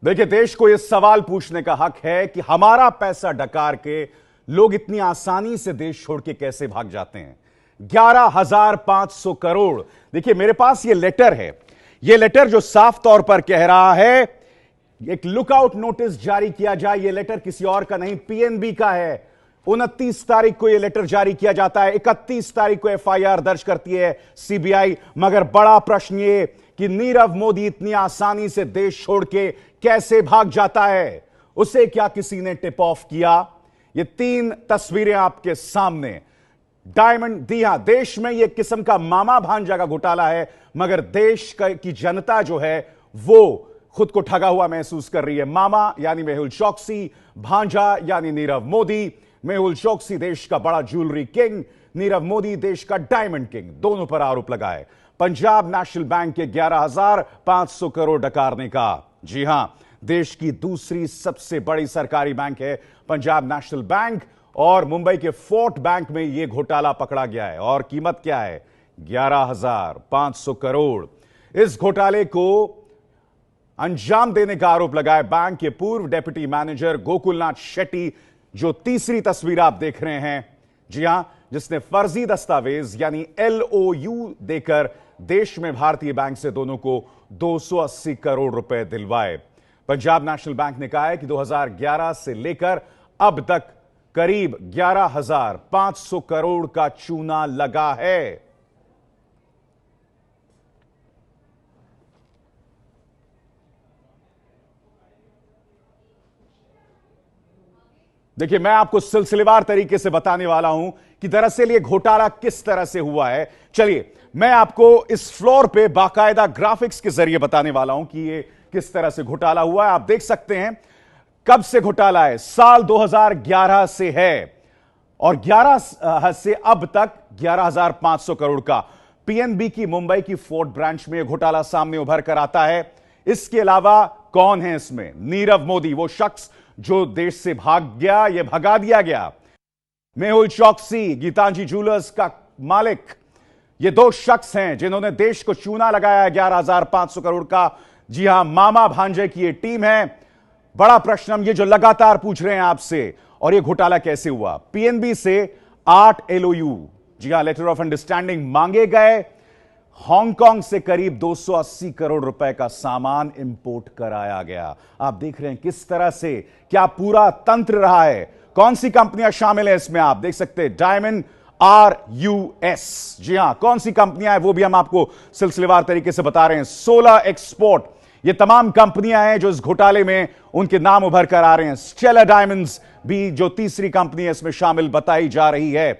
देखिए, देश को यह सवाल पूछने का हक है कि हमारा पैसा डकार के लोग इतनी आसानी से देश छोड़ के कैसे भाग जाते हैं। 11,500 करोड़। देखिए, मेरे पास यह लेटर है, यह लेटर जो साफ तौर पर कह रहा है एक लुकआउट नोटिस जारी किया जाए। यह लेटर किसी और का नहीं, पीएनबी का है। 29 तारीख को यह लेटर जारी किया जाता है, 31 तारीख को एफआईआर दर्ज करती है सीबीआई। मगर बड़ा प्रश्न यह कि नीरव मोदी इतनी आसानी से देश छोड़ के कैसे भाग जाता है? उसे क्या किसी ने टिप ऑफ किया? ये 3 तस्वीरें आपके सामने। डायमंड दिया, देश में यह किस्म का मामा भांजा का घोटाला है, मगर देश की जनता जो है वो खुद को ठगा हुआ महसूस कर रही है। मामा यानी मेहुल चोकसी, भांजा यानी नीरव मोदी। मेहुल चोकसी देश का बड़ा ज्वेलरी किंग, नीरव मोदी देश का डायमंड किंग। दोनों पर आरोप लगाए पंजाब नेशनल बैंक के 11,500 करोड़ डकारने का। जी हां, देश की दूसरी सबसे बड़ी सरकारी बैंक है पंजाब नेशनल बैंक, और मुंबई के फोर्ट बैंक में यह घोटाला पकड़ा गया है। और कीमत क्या है? 11,500 करोड़। इस घोटाले को अंजाम देने का आरोप लगाए बैंक के पूर्व डेप्यूटी मैनेजर गोकुलनाथ शेट्टी, जो तीसरी तस्वीर आप देख रहे हैं। जी हां, जिसने फर्जी दस्तावेज यानी एलओयू देकर देश में भारतीय बैंक से दोनों को 280 करोड़ रुपए दिलवाए। पंजाब नेशनल बैंक ने कहा है कि 2011 से लेकर अब तक करीब 11,500 करोड़ का चूना लगा है। देखिए, मैं आपको सिलसिलेवार तरीके से बताने वाला हूं कि दरअसल यह घोटाला किस तरह से हुआ है। चलिए, मैं आपको इस फ्लोर पे बाकायदा ग्राफिक्स के जरिए बताने वाला हूं कि यह किस तरह से घोटाला हुआ है। आप देख सकते हैं कब से घोटाला है। साल 2011 से है, और 11 से अब तक 11,500 करोड़ का। पीएनबी की मुंबई की फोर्ट ब्रांच में घोटाला सामने उभर कर आता है। इसके अलावा कौन है इसमें? नीरव मोदी, वो शख्स जो देश से भाग गया, यह भगा दिया गया। मेहुल चोकसी, गीतांजलि ज्वेलर्स का मालिक। ये 2 शख्स हैं जिन्होंने देश को चूना लगाया 11,500 करोड़ का। जी हां, मामा भांजे की ये टीम है। बड़ा प्रश्न हम ये जो लगातार पूछ रहे हैं आपसे, और ये घोटाला कैसे हुआ? पीएनबी से 8 एलओयू, जी हां, लेटर ऑफ अंडरस्टैंडिंग मांगे गए। हांगकांग से करीब 280 करोड़ रुपए का सामान इंपोर्ट कराया गया। आप देख रहे हैं किस तरह से क्या पूरा तंत्र रहा है। कौन सी कंपनियां शामिल हैं इसमें? आप देख सकते हैं डायमंड RUS। जी हां, कौन सी कंपनियां हैं वो भी हम आपको सिलसिलेवार तरीके से बता रहे हैं। 16 एक्सपोर्ट, ये तमाम कंपनियां हैं जो इस घोटाले में उनके नाम उभर कर आ रहे हैं। स्टेलर डायमंड्स भी जो तीसरी कंपनी है इसमें शामिल बताई जा रही है।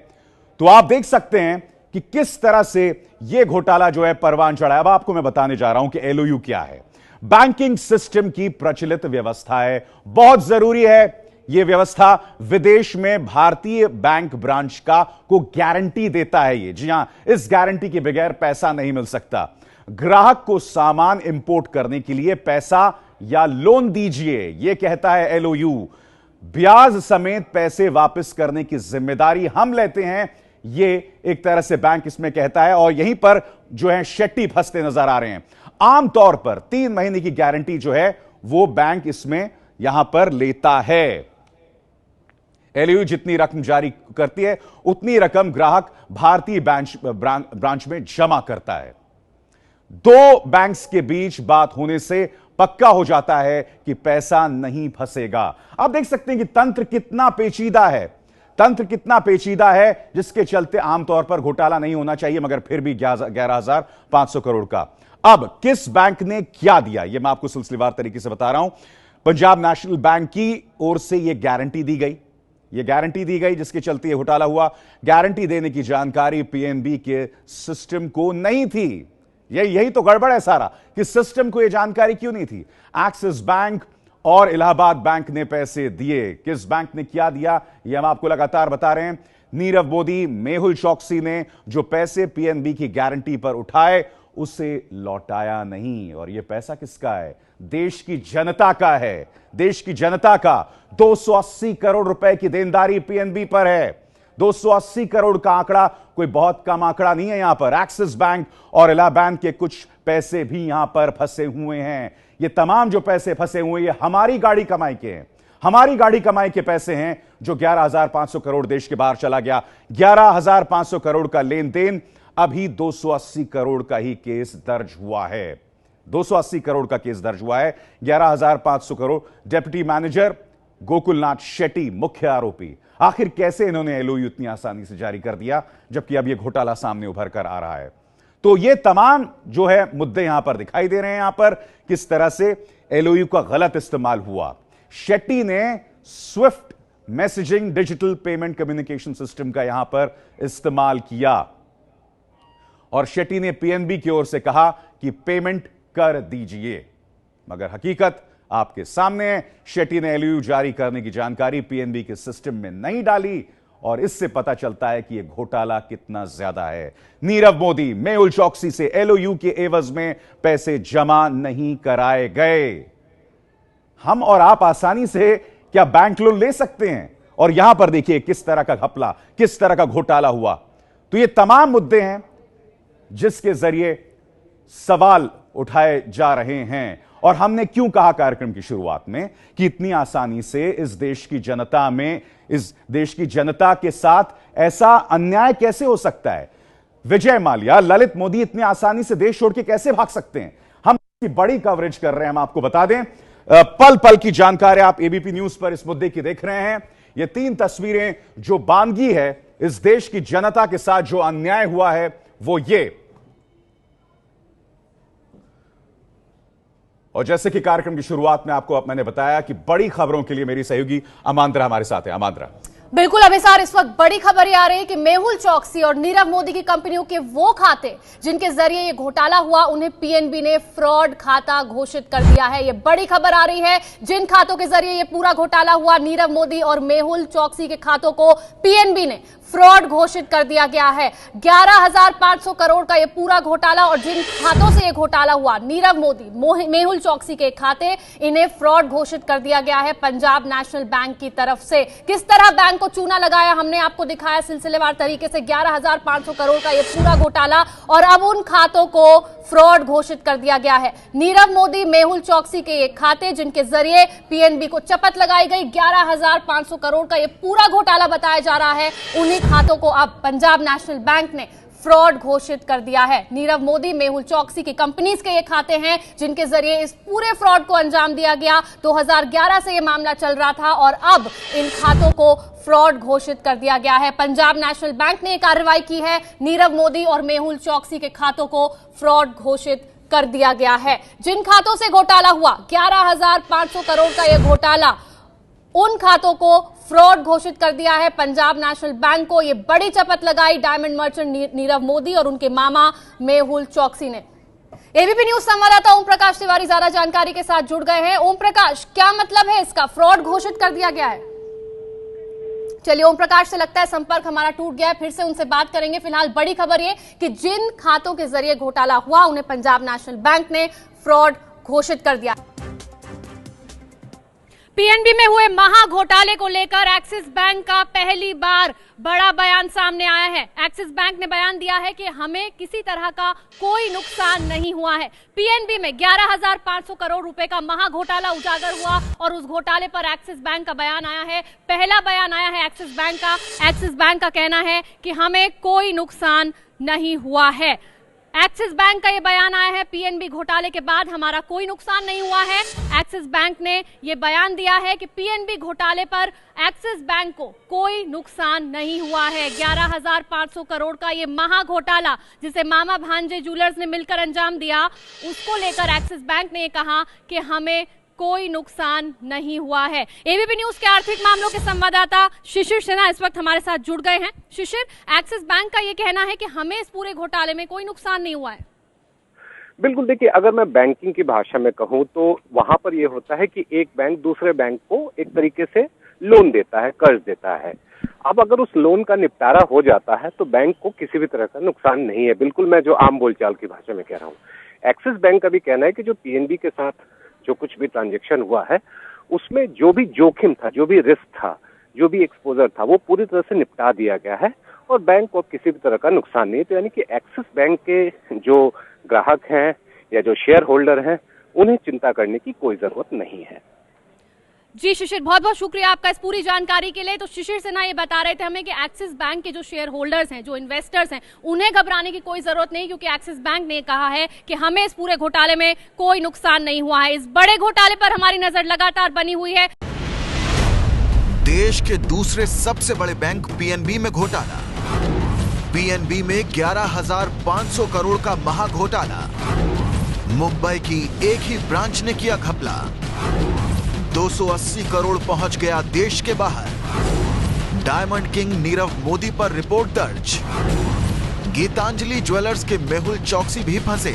तो आप देख सकते हैं कि किस तरह से यह घोटाला जो है परवान चढ़ा है। अब आपको मैं बताने जा रहा हूं कि एलओयू क्या है। बैंकिंग सिस्टम की प्रचलित व्यवस्था है, बहुत जरूरी है यह व्यवस्था। विदेश में भारतीय बैंक ब्रांच का को गारंटी देता है ये। जी हां, इस गारंटी के बगैर पैसा नहीं मिल सकता। ग्राहक को सामान इंपोर्ट करने के लिए पैसा या लोन दीजिए, यह कहता है एलओयू। ब्याज समेत पैसे वापस करने की जिम्मेदारी हम लेते हैं, यह एक तरह से बैंक इसमें कहता है। और यहीं पर जो है शेट्टी फंसते नजर आ रहे हैं। आमतौर पर 3 महीने की गारंटी जो है वो बैंक इसमें यहां पर लेता है। एलओयू जितनी रकम जारी करती है उतनी रकम ग्राहक भारतीय ब्रांच में जमा करता है। 2 बैंक्स के बीच बात होने से पक्का हो जाता है कि पैसा नहीं फंसेगा। आप देख सकते हैं कि तंत्र कितना पेचीदा है। तंत्र कितना पेचीदा है, जिसके चलते आमतौर पर घोटाला नहीं होना चाहिए, मगर फिर भी 11,500 करोड़ का। अब किस बैंक ने क्या दिया, यह मैं आपको सिलसिलेवार तरीके से बता रहा हूं। पंजाब नेशनल बैंक की ओर से यह गारंटी दी गई, यह गारंटी दी गई जिसके चलते यह घोटाला हुआ। गारंटी देने की जानकारी पीएनबी के सिस्टम को नहीं थी। यही तो गड़बड़ है सारा, कि सिस्टम को यह जानकारी क्यों नहीं थी। एक्सिस बैंक और इलाहाबाद बैंक ने पैसे दिए। किस बैंक ने क्या दिया, यह हम आपको लगातार बता रहे हैं। नीरव मोदी, मेहुल चोकसी ने जो पैसे पीएनबी की गारंटी पर उठाए उसे लौटाया नहीं। और यह पैसा किसका है? देश की जनता का है। देश की जनता का 280 करोड़ रुपए की देनदारी पीएनबी पर है। 280 करोड़ का आंकड़ा कोई बहुत कम आंकड़ा नहीं है। यहां पर एक्सिस बैंक और इलाहाबाद के कुछ पैसे भी यहां पर फंसे हुए हैं। ये तमाम जो पैसे फंसे हुए ये हमारी गाड़ी कमाई के हैं, हमारी गाड़ी कमाई के पैसे हैं जो 11,500 करोड़ देश के बाहर चला गया। 11,500 करोड़ का लेन देन, अभी 280 करोड़ का ही केस दर्ज हुआ है। 280 करोड़ का केस दर्ज हुआ है। 11,500 करोड़। डिप्टी मैनेजर गोकुलनाथ शेट्टी मुख्य आरोपी। आखिर कैसे इन्होंने एलओयू इतनी आसानी से जारी कर दिया, जबकि अब यह घोटाला सामने उभर कर आ रहा है। तो ये तमाम जो है मुद्दे यहां पर दिखाई दे रहे हैं, यहां पर किस तरह से एलओयू का गलत इस्तेमाल हुआ। शेट्टी ने Swift messaging digital payment communication system का यहां पर इस्तेमाल किया और शेट्टी ने पीएनबी की ओर से कहा कि पेमेंट कर दीजिए, मगर हकीकत आपके सामने है। शेट्टी ने एलओयू जारी करने की जानकारी पीएनबी के सिस्टम में नहीं डाली और इससे पता चलता है कि यह घोटाला कितना ज्यादा है। नीरव मोदी, मेहुल चोकसी से एलओयू के एवज में पैसे जमा नहीं कराए गए। हम और आप आसानी से क्या बैंक लोन ले सकते हैं? और यहां पर देखिए किस तरह का घपला, किस तरह का घोटाला हुआ। तो ये तमाम मुद्दे हैं जिसके जरिए सवाल उठाए जा रहे हैं। और हमने क्यों कहा कार्यक्रम की शुरुआत में कि इतनी आसानी से इस देश की जनता में, इस देश की जनता के साथ ऐसा अन्याय कैसे हो सकता है? विजय माल्या, ललित मोदी इतनी आसानी से देश छोड़ के कैसे भाग सकते हैं? हम बड़ी कवरेज कर रहे हैं। हम आपको बता दें, पल पल की जानकारी आप एबीपी न्यूज पर इस मुद्दे की देख रहे हैं। ये 3 तस्वीरें जो बानगी है इस देश की जनता के साथ जो अन्याय हुआ है वो ये। और जैसे कि कार्यक्रम की शुरुआत में आपको मैंने बताया कि बड़ी खबरों के लिए मेरी सहयोगी अमांद्रा हमारे साथ है। अमांद्रा। बिल्कुल अभिसार, इस वक्त बड़ी खबर ये आ रही है कि मेहुल चोकसी और नीरव मोदी की कंपनियों के वो खाते जिनके जरिए ये घोटाला हुआ, उन्हें पीएनबी ने फ्रॉड खाता घोषित कर दिया है। ये बड़ी खबर आ रही है। जिन खातों के जरिए ये पूरा घोटाला हुआ, नीरव मोदी और मेहुल चोकसी के खातों को पीएनबी ने फ्रॉड घोषित कर दिया गया है। 11,500 करोड़ का ये पूरा घोटाला, और जिन खातों से ये घोटाला हुआ, नीरव मोदी, मेहुल चोकसी के खाते, इन्हें फ्रॉड घोषित कर दिया गया है पंजाब नेशनल बैंक की तरफ से। किस तरह बैंक को चूना लगाया हमने आपको दिखाया सिलसिलेवार तरीके से। 11,500 करोड़ का ये पूरा घोटाला, और अब उन खातों को फ्रॉड घोषित कर दिया गया है। नीरव मोदी, मेहुल चोकसी के ये खाते जिनके जरिए पीएनबी को चपत लगाई गई, 11,500 करोड़ का ये पूरा घोटाला बताया जा रहा है, उन्हीं खातों को अब पंजाब नेशनल बैंक ने फ्रॉड घोषित कर दिया है। नीरव मोदी, मेहुल चोकसी की कंपनीज के ये खाते हैं जिनके जरिए इस पूरे फ्रॉड को अंजाम दिया गया। 2011 से ये मामला चल रहा था और अब इन खातों को फ्रॉड घोषित कर दिया गया है। पंजाब नेशनल बैंक ने ये कार्रवाई की है। नीरव मोदी और मेहुल चोकसी के खातों को फ्रॉड घोषित कर दिया गया है। जिन खातों से घोटाला हुआ, 11,500 करोड़ का यह घोटाला, उन खातों को फ्रॉड घोषित कर दिया है पंजाब नेशनल बैंक को। ये बड़ी चपत लगाई डायमंड मर्चेंट नीरव मोदी और उनके मामा मेहुल चोकसी ने। एबीपी न्यूज संवाददाता ओम प्रकाश तिवारी ज्यादा जानकारी के साथ जुड़ गए हैं। ओम प्रकाश, क्या मतलब है इसका, फ्रॉड घोषित कर दिया गया है? चलिए, ओम प्रकाश से लगता है संपर्क हमारा टूट गया है, फिर से उनसे बात करेंगे। फिलहाल बड़ी खबर ये कि जिन खातों के जरिए घोटाला हुआ, उन्हें पंजाब नेशनल बैंक ने फ्रॉड घोषित कर दिया। पीएनबी में हुए महा घोटाले को लेकर एक्सिस बैंक का पहली बार बड़ा बयान सामने आया है। एक्सिस बैंक ने बयान दिया है कि हमें किसी तरह का कोई नुकसान नहीं हुआ है। पीएनबी में 11,500 करोड़ रुपए का महा घोटाला उजागर हुआ और उस घोटाले पर एक्सिस बैंक का बयान आया है। पहला बयान आया है एक्सिस बैंक का। एक्सिस बैंक का कहना है कि हमें कोई नुकसान नहीं हुआ है। एक्सिस बैंक का ये बयान आया है, पीएनबी घोटाले के बाद हमारा कोई नुकसान नहीं हुआ है। एक्सिस बैंक ने ये बयान दिया है कि पीएनबी घोटाले पर एक्सिस बैंक को कोई नुकसान नहीं हुआ है। 11,500 करोड़ का ये महा घोटाला जिसे मामा भांजे ज्वेलर्स ने मिलकर अंजाम दिया, उसको लेकर एक्सिस बैंक ने ये कहा कि हमें कोई नुकसान नहीं हुआ है। एबीपी न्यूज के आर्थिक मामलों के संवाददाता शिशिर सिन्हा इस वक्त हमारे साथ जुड़ गए हैं। शिशिर, एक्सिस बैंक का ये कहना है कि हमें इस पूरे घोटाले में कोई नुकसान नहीं हुआ है। बिल्कुल, देखिए, अगर मैं बैंकिंग की भाषा में कहूं तो वहां पर यह होता है कि एक बैंक दूसरे बैंक को एक तरीके से लोन देता है, कर्ज देता है। अब अगर उस लोन का निपटारा हो जाता है तो बैंक को किसी भी तरह का नुकसान नहीं है। बिल्कुल, मैं जो आम बोलचाल की भाषा में कह रहा हूँ। एक्सिस बैंक का भी कहना है कि जो पीएनबी के साथ जो कुछ भी ट्रांजैक्शन हुआ है, उसमें जो भी जोखिम था, जो भी रिस्क था, जो भी एक्सपोजर था, वो पूरी तरह से निपटा दिया गया है और बैंक को किसी भी तरह का नुकसान नहीं। तो यानी कि एक्सिस बैंक के जो ग्राहक हैं या जो शेयर होल्डर हैं, उन्हें चिंता करने की कोई जरूरत नहीं है। जी शिशिर, बहुत बहुत शुक्रिया आपका इस पूरी जानकारी के लिए। तो शिशिर सिन्हा ये बता रहे थे हमें कि एक्सिस बैंक के जो शेयर होल्डर्स हैं, जो इन्वेस्टर्स हैं, उन्हें घबराने की कोई जरूरत नहीं, क्योंकि एक्सिस बैंक ने कहा है कि हमें इस पूरे घोटाले में कोई नुकसान नहीं हुआ है। इस बड़े घोटाले पर हमारी नजर लगातार बनी हुई है। देश के दूसरे सबसे बड़े बैंक पीएनबी में घोटाला। पीएनबी में 11,500 करोड़ का महा घोटाला। मुंबई की एक ही ब्रांच ने किया घपला। 280 करोड़ पहुंच गया देश के बाहर। डायमंड किंग नीरव मोदी पर रिपोर्ट दर्ज। गीतांजलि ज्वेलर्स के मेहुल चौकसी भी फंसे।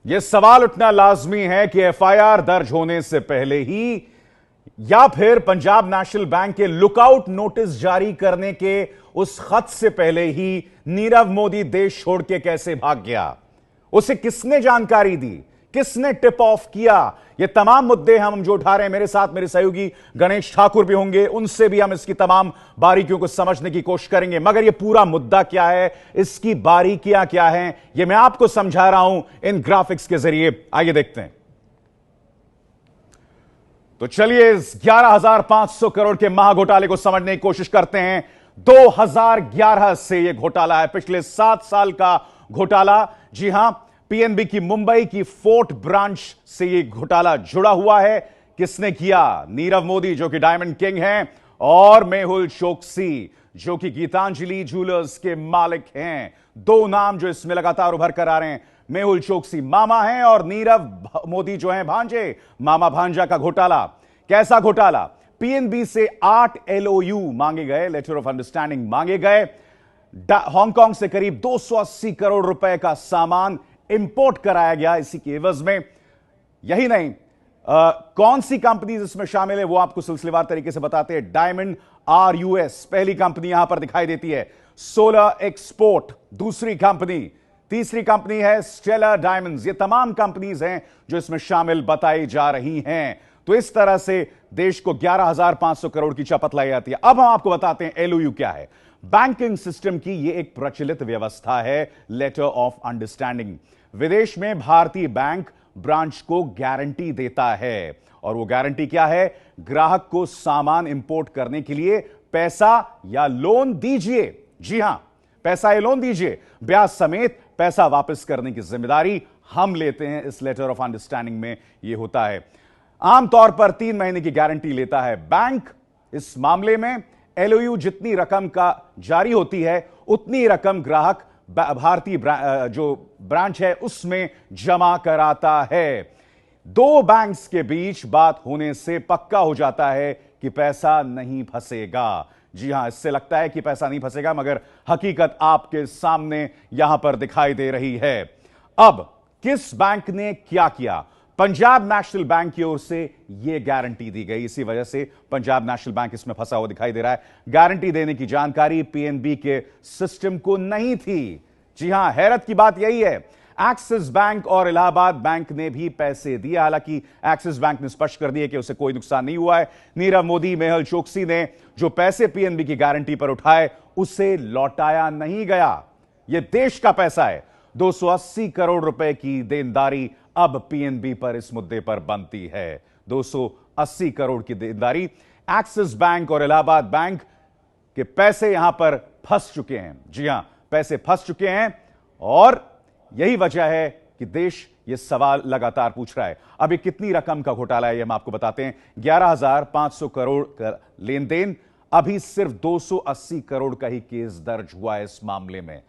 यह सवाल उठना लाजमी है कि एफआईआर दर्ज होने से पहले ही या फिर पंजाब नेशनल बैंक के लुकआउट नोटिस जारी करने के उस खत से पहले ही नीरव मोदी देश छोड़ के कैसे भाग गया, उसे किसने जानकारी दी, किसने टिप ऑफ किया। ये तमाम मुद्दे हम जो उठा रहे हैं, मेरे साथ मेरे सहयोगी गणेश ठाकुर भी होंगे, उनसे भी हम इसकी तमाम बारीकियों को समझने की कोशिश करेंगे। मगर ये पूरा मुद्दा क्या है, इसकी बारीकियां क्या हैं, ये मैं आपको समझा रहा हूं इन ग्राफिक्स के जरिए। आइए देखते हैं। तो चलिए इस 11,500 करोड़ के महाघोटाले को समझने की कोशिश करते हैं। 2011 से यह घोटाला है, पिछले 7 साल का घोटाला। जी हां, पीएनबी की मुंबई की फोर्ट ब्रांच से यह घोटाला जुड़ा हुआ है। किसने किया? नीरव मोदी, जो कि डायमंड किंग हैं, और मेहुल चोकसी, जो कि गीतांजलि ज्वेलर्स के मालिक हैं। दो नाम जो इसमें लगातार उभर कर आ रहे हैं। मेहुल चोकसी मामा हैं और नीरव मोदी जो हैं भांजे, मामा भांजा का घोटाला। कैसा घोटाला? पीएनबी से 8 एलओयू मांगे गए, लेटर ऑफ अंडरस्टैंडिंग मांगे गए। हांगकांग से करीब 280 करोड़ रुपए का सामान इंपोर्ट कराया गया इसी के एवज में। यही नहीं, कौन सी कंपनीज इसमें शामिल है वो आपको सिलसिलेवार तरीके से बताते हैं। डायमंड RUS पहली कंपनी यहां पर दिखाई देती है। सोलर एक्सपोर्ट दूसरी कंपनी, तीसरी कंपनी है स्टेलर डायमंड्स। ये तमाम कंपनीज हैं जो इसमें शामिल बताई जा रही हैं। तो इस तरह से देश को 11,500 करोड़ की चपत लाई जाती है। अब हम आपको बताते हैं एलओयू क्या है। बैंकिंग सिस्टम की यह एक प्रचलित व्यवस्था है, लेटर ऑफ अंडरस्टैंडिंग। विदेश में भारतीय बैंक ब्रांच को गारंटी देता है, और वो गारंटी क्या है? ग्राहक को सामान इंपोर्ट करने के लिए पैसा या लोन दीजिए। जी हां, पैसा या लोन दीजिए, ब्याज समेत पैसा वापस करने की जिम्मेदारी हम लेते हैं। इस लेटर ऑफ अंडरस्टैंडिंग में यह होता है। आमतौर पर 3 महीने की गारंटी लेता है बैंक। इस मामले में एलओयू जितनी रकम का जारी होती है, उतनी रकम ग्राहक भारतीय जो ब्रांच है उसमें जमा कराता है। दो बैंक्स के बीच बात होने से पक्का हो जाता है कि पैसा नहीं फंसेगा। जी हां, इससे लगता है कि पैसा नहीं फंसेगा, मगर हकीकत आपके सामने यहां पर दिखाई दे रही है। अब किस बैंक ने क्या किया? पंजाब नेशनल बैंक की ओर से यह गारंटी दी गई। इसी वजह से पंजाब नेशनल बैंक इसमें फंसा हुआ दिखाई दे रहा है। गारंटी देने की जानकारी पीएनबी के सिस्टम को नहीं थी। जी हां, हैरत की बात यही है, एक्सिस बैंक और इलाहाबाद बैंक ने भी पैसे दिए। हालांकि एक्सिस बैंक ने स्पष्ट कर दिया कि उसे कोई नुकसान नहीं हुआ है। नीरव मोदी, मेहुल चोकसी ने जो पैसे पीएनबी की गारंटी पर उठाए, उसे लौटाया नहीं गया। यह देश का पैसा है। 280 करोड़ रुपए की देनदारी अब पीएनबी पर इस मुद्दे पर बनती है। 280 करोड़ की देनदारी। एक्सिस बैंक और इलाहाबाद बैंक के पैसे यहां पर फंस चुके हैं। जी हां, पैसे फंस चुके हैं, और यही वजह है कि देश यह सवाल लगातार पूछ रहा है। अभी कितनी रकम का घोटाला है, यह हम आपको बताते हैं। 11,500 करोड़ का लेन देन। अभी सिर्फ 280 करोड़ का ही केस दर्ज हुआ है इस मामले में।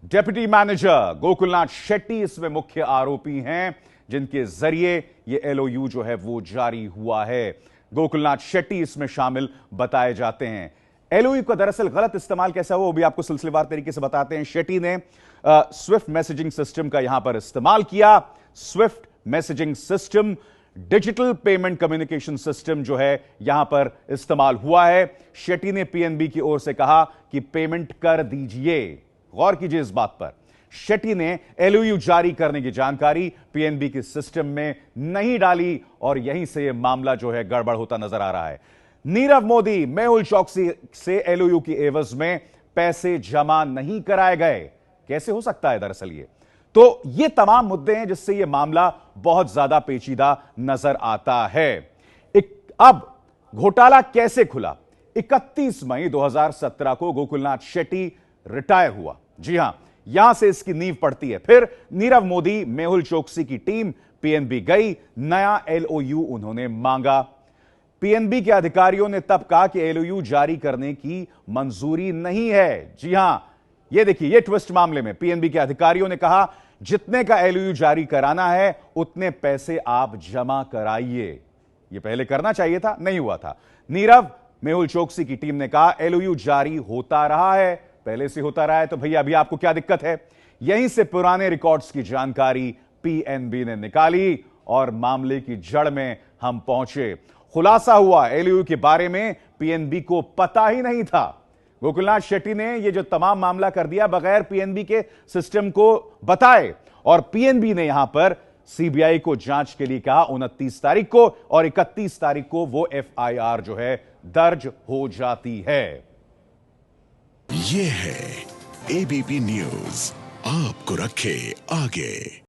डेप्यूटी मैनेजर गोकुलनाथ शेट्टी इसमें मुख्य आरोपी हैं, जिनके जरिए यह एलओयू जो है वो जारी हुआ है। गोकुलनाथ शेट्टी इसमें शामिल बताए जाते हैं। एलओयू का दरअसल गलत इस्तेमाल कैसा हुआ वो भी आपको सिलसिलेवार तरीके से बताते हैं। शेट्टी ने स्विफ्ट मैसेजिंग सिस्टम का यहां पर इस्तेमाल किया। Swift messaging system digital payment communication system जो है यहां पर इस्तेमाल हुआ है। शेट्टी ने पीएनबी की ओर से कहा कि पेमेंट कर दीजिए। गौर कीजिए इस बात पर, शेट्टी ने एलओयू जारी करने की जानकारी पीएनबी के सिस्टम में नहीं डाली, और यहीं से यह मामला जो है गड़बड़ होता नजर आ रहा है। नीरव मोदी, मेहुल चोकसी से एलओयू की एवज में पैसे जमा नहीं कराए गए। कैसे हो सकता है? दरअसल ये तो ये तमाम मुद्दे हैं जिससे यह मामला बहुत ज्यादा पेचीदा नजर आता है। अब घोटाला कैसे खुला? 31 मई 2017 को गोकुलनाथ शेट्टी रिटायर हुआ। जी हां, यहां से इसकी नींव पड़ती है। फिर नीरव मोदी, मेहुल चोकसी की टीम पीएनबी गई, नया एलओयू उन्होंने मांगा। पीएनबी के अधिकारियों ने तब कहा कि एलओयू जारी करने की मंजूरी नहीं है। जी हां, यह देखिए, यह ट्विस्ट मामले में पीएनबी के अधिकारियों ने कहा जितने का एलओयू जारी कराना है उतने पैसे आप जमा कराइए। यह पहले करना चाहिए था, नहीं हुआ था। नीरव, मेहुल चोकसी की टीम ने कहा एलओयू जारी होता रहा है, पहले से होता रहा है तो भैया अभी आपको क्या दिक्कत है? यहीं से पुराने रिकॉर्ड्स की जानकारी पीएनबी ने निकाली और मामले की जड़ में हम पहुंचे। खुलासा हुआ एलओयू के बारे में पीएनबी को पता ही नहीं था। गोकुलनाथ शेट्टी ने यह जो तमाम मामला कर दिया बगैर पीएनबी के सिस्टम को बताए, और पीएनबी ने यहां पर सीबीआई को जांच के लिए कहा 29 तारीख को, और 31 तारीख को वो एफआईआर जो है दर्ज हो जाती है। ये है एबीपी न्यूज, आपको रखे आगे।